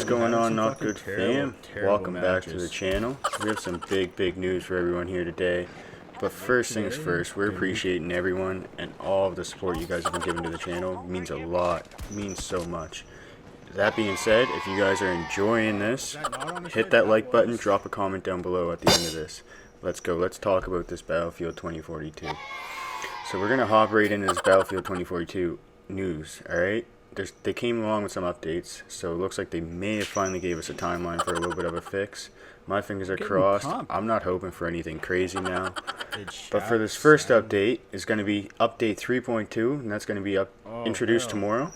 What's going on, Not Good fam? Welcome back to the channel. We have some big news for everyone here today. But first things first, we're appreciating everyone and all of the support you guys have been giving to the channel. It means a lot. It means so much. That being said, if you guys are enjoying this, hit that like button, drop a comment down below at the end of this. Let's go. Let's talk about this Battlefield 2042. So we're going to hop right into this Battlefield 2042 news, alright? They came along with some updates, so it looks like they may have finally gave us a timeline for a little bit of a fix. My fingers are crossed. I'm not hoping for anything crazy now. But for this first update, is going to be update 3.2, and that's going to be introduced tomorrow,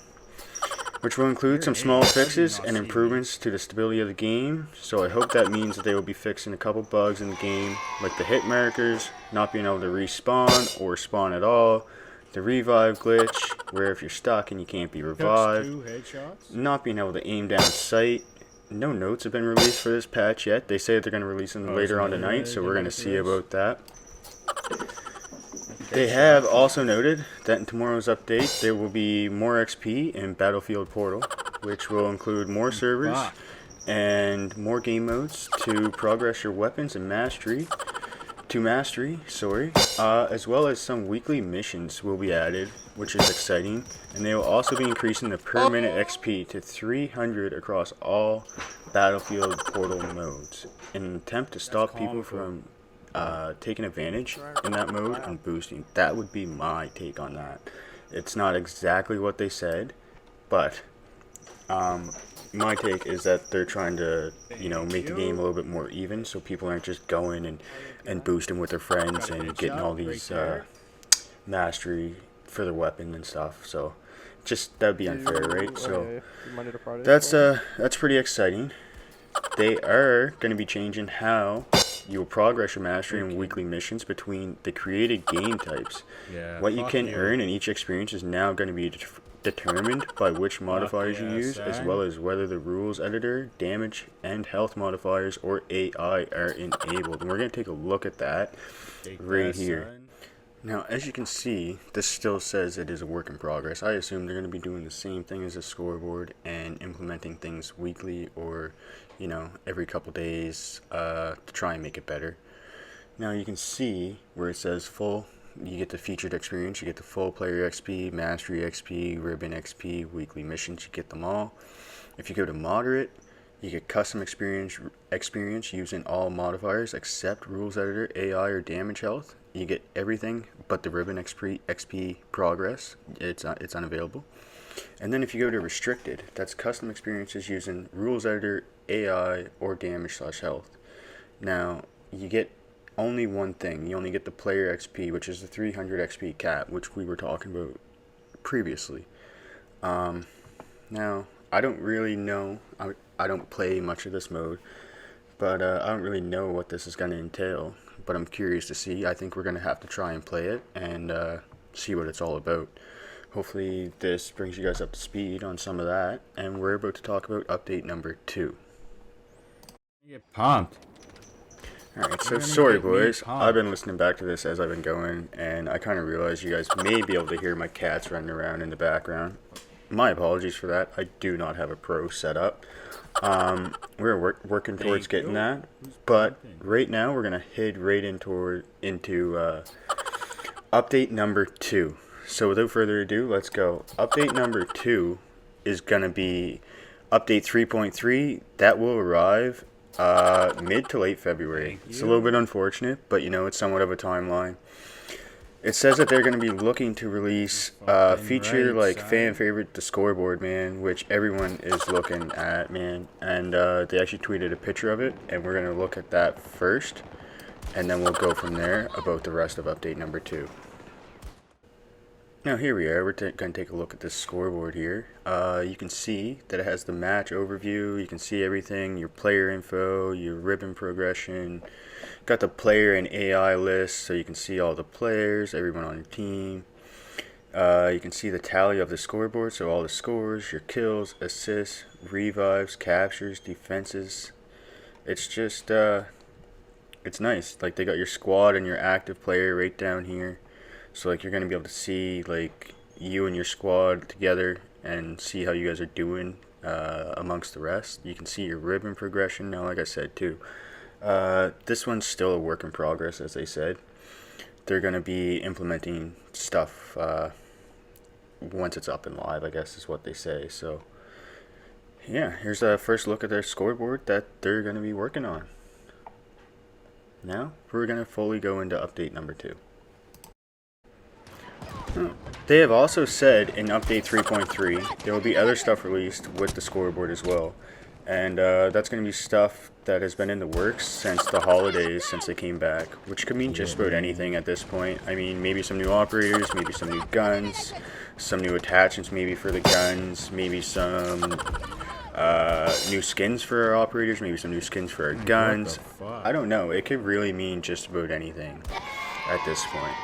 which will include some small fixes and improvements to the stability of the game. So I hope that means that they will be fixing a couple bugs in the game, like the hit markers, not being able to respawn or spawn at all, the revive glitch, where if you're stuck and you can't be revived, not being able to aim down sight. No notes have been released for this patch yet. They say that they're going to release them later on tonight, so we're going to see about that. They have also noted that in tomorrow's update there will be more XP in Battlefield Portal, which will include more servers and more game modes to progress your weapons and mastery, as well as some weekly missions will be added, which is exciting, and they will also be increasing the per minute XP to 300 across all Battlefield Portal modes in an attempt to stop people from taking advantage in that mode and boosting. That would be my take on that. It's not exactly what they said, but my take is that they're trying to, make the game a little bit more even, so people aren't just going and boosting with their friends and getting all these mastery for their weapon and stuff. So just that'd be unfair, right? So that's pretty exciting. They are going to be changing how you will progress your mastery in weekly missions between the created game types. What you can earn in each experience is now going to be determined by which modifiers you use, as well as whether the rules editor, damage, and health modifiers or AI are enabled. And we're going to take a look at that right here. Now, as you can see, this still says it is a work in progress. I assume they're going to be doing the same thing as a scoreboard and implementing things weekly or, every couple days to try and make it better. Now, you can see where it says full. You get the featured experience, you get the full player XP, mastery XP, ribbon XP, weekly missions, you get them all. If you go to moderate, you get custom experience using all modifiers except rules editor, AI, or damage health. You get everything but the ribbon XP progress. It's unavailable. And then if you go to restricted, that's custom experiences using rules editor, AI, or damage/health. Now, you get only one thing. You only get the player XP, which is the 300 XP cap, which we were talking about previously. Now, I don't really know. I don't play much of this mode, but I don't really know what this is going to entail. But I'm curious to see. I think we're going to have to try and play it and see what it's all about. Hopefully this brings you guys up to speed on some of that. And we're about to talk about update number 2. Get pumped. Alright, so sorry boys, I've been listening back to this as I've been going, and I kind of realized you guys may be able to hear my cats running around in the background. My apologies for that. I do not have a pro setup. We're working towards getting that, but right now we're going to head right into update number 2. So without further ado, let's go. Update number 2 is going to be update 3.3. That will arrive mid to late February. It's a little bit unfortunate, but it's somewhat of a timeline. It says that they're going to be looking to release a feature like fan favorite, the scoreboard, man, which everyone is looking at, man. And they actually tweeted a picture of it, and we're going to look at that first, and then we'll go from there about the rest of update number 2. Now here we are, we're going to take a look at this scoreboard here. You can see that it has the match overview, you can see everything, your player info, your ribbon progression, got the player and AI list, so you can see all the players, everyone on your team. You can see the tally of the scoreboard, so all the scores, your kills, assists, revives, captures, defenses. It's just, it's nice. Like, they got your squad and your active player right down here. So like you're going to be able to see like you and your squad together and see how you guys are doing amongst the rest. You can see your ribbon progression. Now, like I said too, this one's still a work in progress, as they said. They're going to be implementing stuff once it's up and live, I guess is what they say. So yeah, here's a first look at their scoreboard that they're going to be working on. Now we're going to fully go into update number 2. They have also said in update 3.3 there will be other stuff released with the scoreboard as well, and that's going to be stuff that has been in the works since the holidays, since they came back, which could mean just about anything at this point. I mean, maybe some new operators, maybe some new guns, some new attachments maybe for the guns, maybe some new skins for our operators, maybe some new skins for our guns. I don't know, it could really mean just about anything at this point.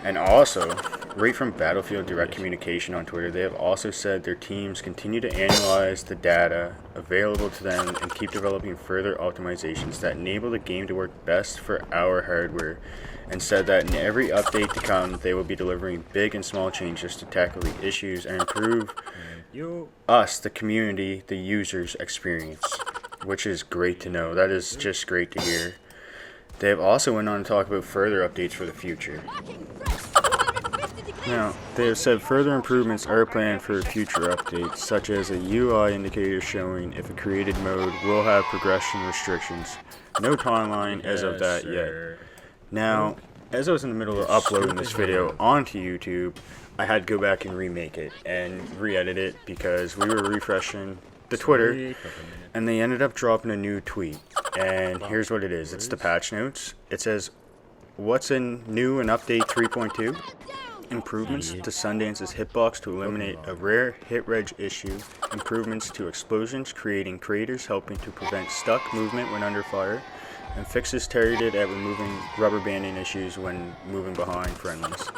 And also, right from Battlefield Direct Communication on Twitter, they have also said their teams continue to analyze the data available to them and keep developing further optimizations that enable the game to work best for our hardware, and said that in every update to come, they will be delivering big and small changes to tackle the issues and improve us, the community, the users' experience, which is great to know. That is just great to hear. They have also went on to talk about further updates for the future. Now, they have said further improvements are planned for future updates, such as a UI indicator showing if a created mode will have progression restrictions. No timeline as of that yet. Now, as I was in the middle of uploading this video onto YouTube, I had to go back and remake it and re-edit it because we were refreshing the Twitter, and they ended up dropping a new tweet. And here's what it is. It's the patch notes. It says, what's in new in update 3.2? Improvements to Sundance's hitbox to eliminate a rare hit reg issue. Improvements to explosions, creating craters, helping to prevent stuck movement when under fire. And fixes targeted at removing rubber banding issues when moving behind friendlies.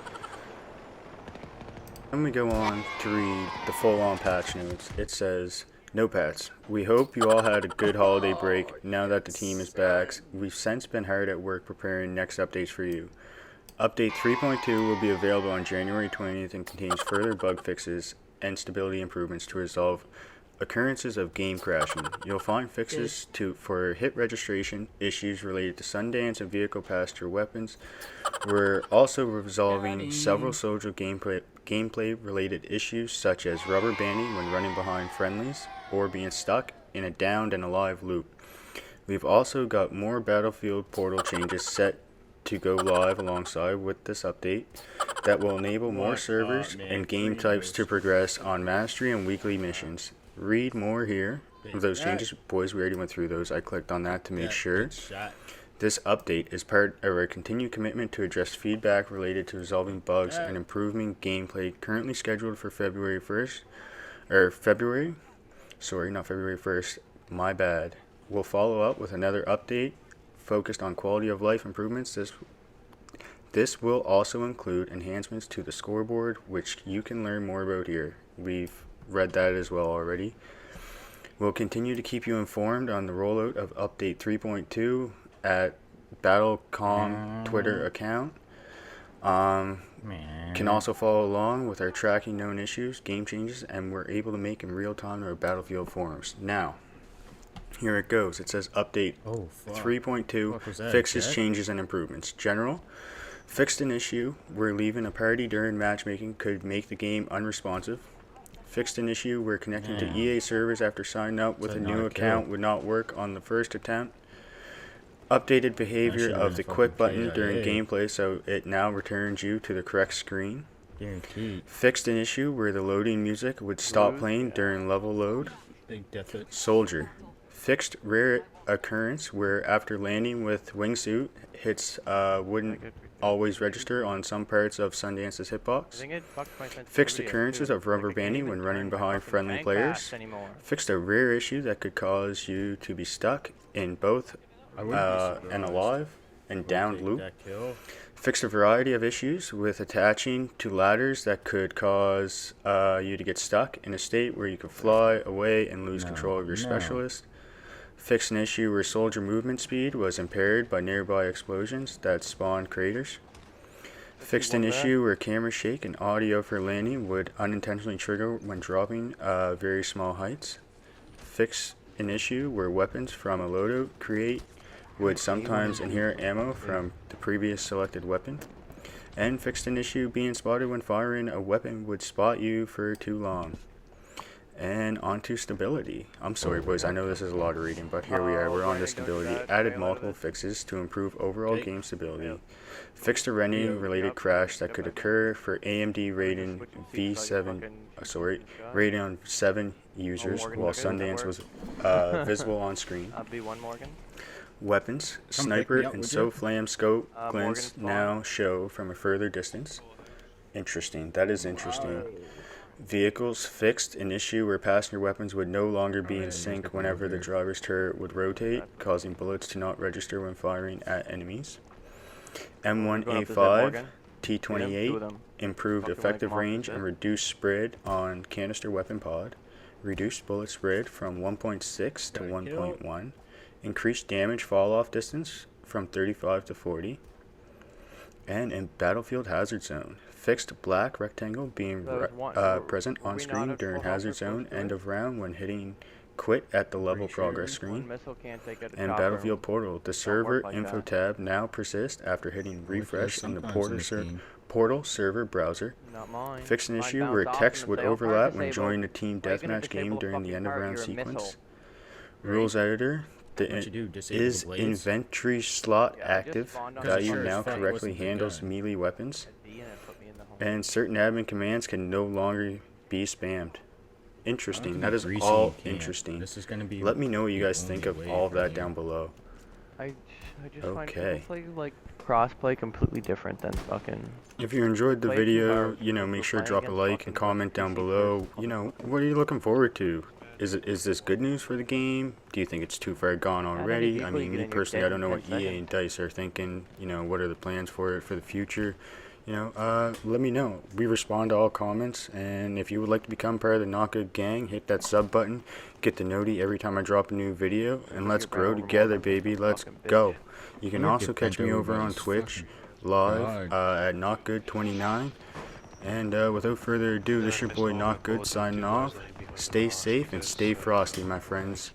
Then we go on to read the full-on patch notes. It says, Notepads, we hope you all had a good holiday break. Now that the team is back, we've since been hard at work preparing next updates for you. Update 3.2 will be available on January 20th and contains further bug fixes and stability improvements to resolve occurrences of game crashing. You'll find fixes for hit registration, issues related to Sundance and vehicle passenger weapons. We're also resolving several social gameplay related issues such as rubber banding when running behind friendlies or being stuck in a downed and alive loop. We've also got more Battlefield Portal changes set to go live alongside with this update that will enable more servers and game types to progress on mastery and weekly missions. Read more here of those changes. Boys, we already went through those. I clicked on that to make sure. This update is part of our continued commitment to address feedback related to resolving bugs and improving gameplay, currently scheduled for February 1st. Sorry, not February 1st. My bad. We'll follow up with another update focused on quality of life improvements. This will also include enhancements to the scoreboard, which you can learn more about here. We've read that as well already. We'll continue to keep you informed on the rollout of update 3.2 at Battlecom Twitter account. Can also follow along with our tracking known issues, game changes, and we're able to make in real time to our Battlefield forums. Now, here it goes. It says update 3.2, fixes, changes, and improvements. General, fixed an issue where leaving a party during matchmaking could make the game unresponsive. Fixed an issue where connecting to EA servers after signing up with a new account would not work on the first attempt. Updated behavior of the quit button during gameplay so it now returns you to the correct screen. Fixed an issue where the loading music would stop playing during level load. Soldier, fixed rare occurrence where after landing with wingsuit, hits wouldn't always register on some parts of Sundance's hitbox. Fixed occurrences of rubber banding when running behind friendly players. Fixed a rare issue that could cause you to be stuck in both an alive and downed loop. Fixed a variety of issues with attaching to ladders that could cause you to get stuck in a state where you could fly away and lose control of your specialist. Fixed an issue where soldier movement speed was impaired by nearby explosions that spawned craters. Fixed an issue where camera shake and audio for landing would unintentionally trigger when dropping very small heights. fix an issue where weapons from a loadout would sometimes inherit ammo from the previous selected weapon, and fixed an issue being spotted when firing a weapon would spot you for too long. And onto stability. I'm sorry, boys, I know this is a lot of reading, but here we are. We're on to stability. Added multiple fixes to improve overall game stability. Fixed a rendering-related crash that could occur for AMD Radeon 7 users while Sundance was visible on screen. Weapons, sniper and SOFLAM scope glints now show from a further distance. Interesting. That is interesting. Vehicles fixed an issue where passenger weapons would no longer be in sync whenever the driver's turret would rotate, causing bullets to not register when firing at enemies. M1A5 T28 improved effective range and reduced spread on canister weapon pod. Reduced bullet spread from 1.6 to 1.1. Increased damage fall-off distance from 35 to 40. And in Battlefield Hazard Zone, fixed black rectangle being present on screen during Hazard Zone end of round when hitting quit at the level progress screen. And Battlefield Portal, the server info tab now persists after hitting refresh in the Portal server browser. Fixed an issue where text would overlap when joining a team deathmatch game during the end of round sequence. Rules editor. Is inventory slot active? Value now correctly handles melee weapons. And certain admin commands can no longer be spammed. Interesting. That is all interesting. Let me know what you guys think of all of that down below. I just find play like crossplay completely different than fucking. If you enjoyed the video, make sure to drop a like and comment down below. What are you looking forward to? Is this good news for the game? Do you think it's too far gone already? I mean, me personally, I don't know what EA and DICE are thinking. What are the plans for it for the future? Let me know. We respond to all comments, and if you would like to become part of the Not Good gang, hit that sub button, get the noti every time I drop a new video, and let's grow together, baby. Let's go. You can also catch me over on Twitch live at NotGood29. And without further ado, this is your boy Not Good signing off. Stay safe and stay frosty, my friends.